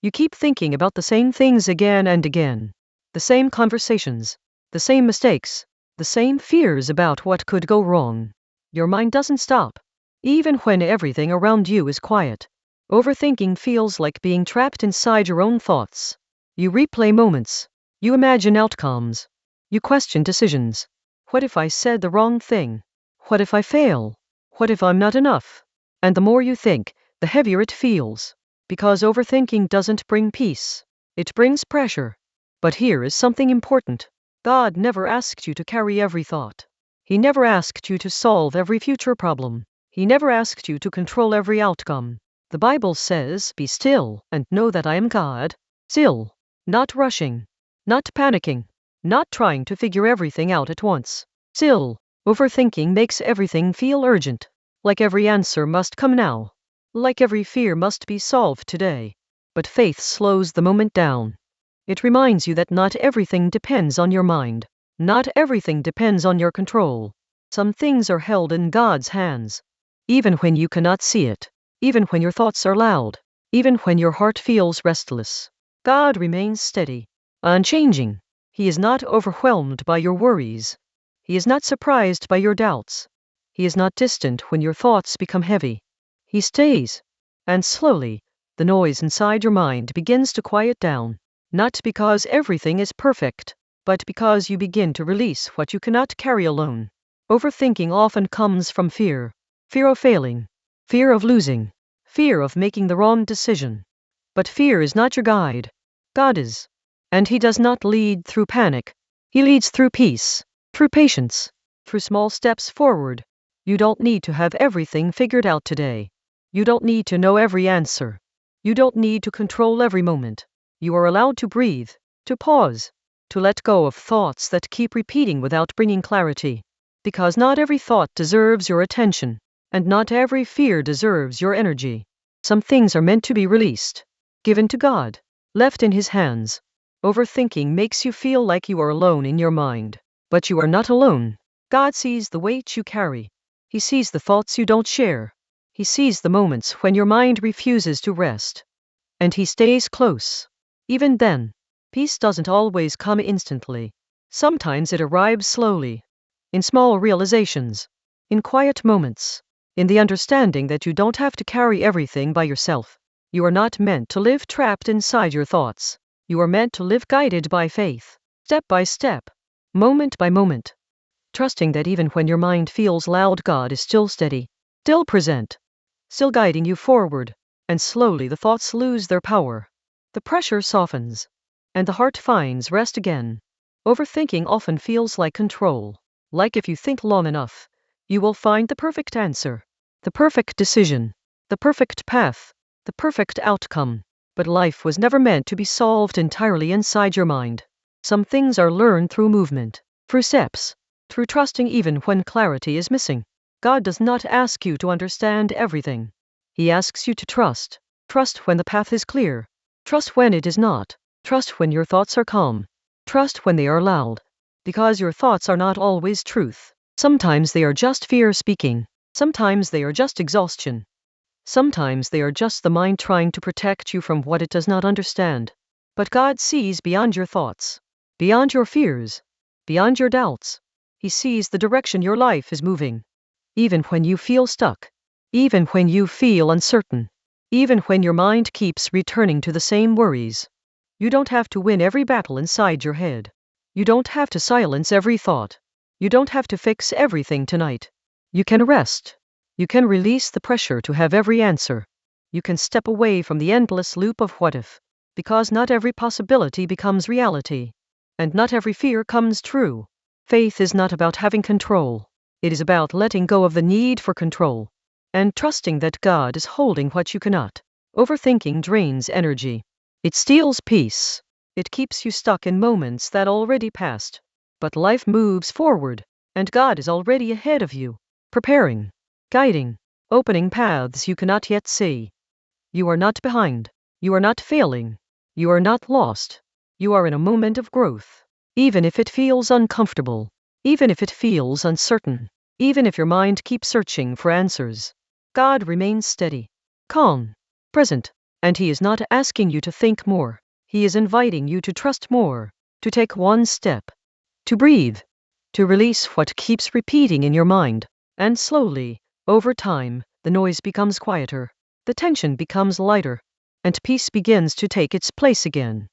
You keep thinking about the same things again and again. The same conversations, the same mistakes, the same fears about what could go wrong. Your mind doesn't stop, even when everything around you is quiet. Overthinking feels like being trapped inside your own thoughts. You replay moments. You imagine outcomes. You question decisions. What if I said the wrong thing? What if I fail? What if I'm not enough? And the more you think, the heavier it feels. Because overthinking doesn't bring peace. It brings pressure. But here is something important. God never asked you to carry every thought. He never asked you to solve every future problem. He never asked you to control every outcome. The Bible says, "Be still and know that I am God." Still, not rushing, not panicking, not trying to figure everything out at once. Still, overthinking makes everything feel urgent, like every answer must come now, like every fear must be solved today. But faith slows the moment down. It reminds you that not everything depends on your mind. Not everything depends on your control. Some things are held in God's hands. Even when you cannot see it, even when your thoughts are loud, even when your heart feels restless, God remains steady, unchanging. He is not overwhelmed by your worries. He is not surprised by your doubts. He is not distant when your thoughts become heavy. He stays. And slowly, the noise inside your mind begins to quiet down. Not because everything is perfect, but because you begin to release what you cannot carry alone. Overthinking often comes from fear. Fear of failing. Fear of losing. Fear of making the wrong decision. But fear is not your guide. God is. And He does not lead through panic. He leads through peace, through patience, through small steps forward. You don't need to have everything figured out today. You don't need to know every answer. You don't need to control every moment. You are allowed to breathe, to pause, to let go of thoughts that keep repeating without bringing clarity. Because not every thought deserves your attention, and not every fear deserves your energy. Some things are meant to be released, given to God, left in His hands. Overthinking makes you feel like you are alone in your mind. But you are not alone. God sees the weight you carry. He sees the thoughts you don't share. He sees the moments when your mind refuses to rest. And He stays close. Even then, peace doesn't always come instantly. Sometimes it arrives slowly, in small realizations, in quiet moments, in the understanding that you don't have to carry everything by yourself. You are not meant to live trapped inside your thoughts. You are meant to live guided by faith, step by step, moment by moment, trusting that even when your mind feels loud, God is still steady, still present, still guiding you forward. And slowly the thoughts lose their power. The pressure softens, and the heart finds rest again. Overthinking often feels like control, like if you think long enough, you will find the perfect answer, the perfect decision, the perfect path, the perfect outcome. But life was never meant to be solved entirely inside your mind. Some things are learned through movement, through steps, through trusting even when clarity is missing. God does not ask you to understand everything. He asks you to trust. Trust when the path is clear. Trust when it is not. Trust when your thoughts are calm. Trust when they are loud. Because your thoughts are not always truth. Sometimes they are just fear speaking. Sometimes they are just exhaustion. Sometimes they are just the mind trying to protect you from what it does not understand. But God sees beyond your thoughts, beyond your fears, beyond your doubts. He sees the direction your life is moving. Even when you feel stuck, even when you feel uncertain, even when your mind keeps returning to the same worries. You don't have to win every battle inside your head. You don't have to silence every thought. You don't have to fix everything tonight. You can rest. You can release the pressure to have every answer. You can step away from the endless loop of what if. Because not every possibility becomes reality. And not every fear comes true. Faith is not about having control. It is about letting go of the need for control. And trusting that God is holding what you cannot. Overthinking drains energy. It steals peace. It keeps you stuck in moments that already passed. But life moves forward, and God is already ahead of you, preparing, guiding, opening paths you cannot yet see. You are not behind. You are not failing. You are not lost. You are in a moment of growth. Even if it feels uncomfortable. Even if it feels uncertain. Even if your mind keeps searching for answers. God remains steady, calm, present, And he is not asking you to think more. He is inviting you to trust more, to take one step, to breathe, to release what keeps repeating in your mind. And slowly, over time, the noise becomes quieter, the tension becomes lighter, and peace begins to take its place again.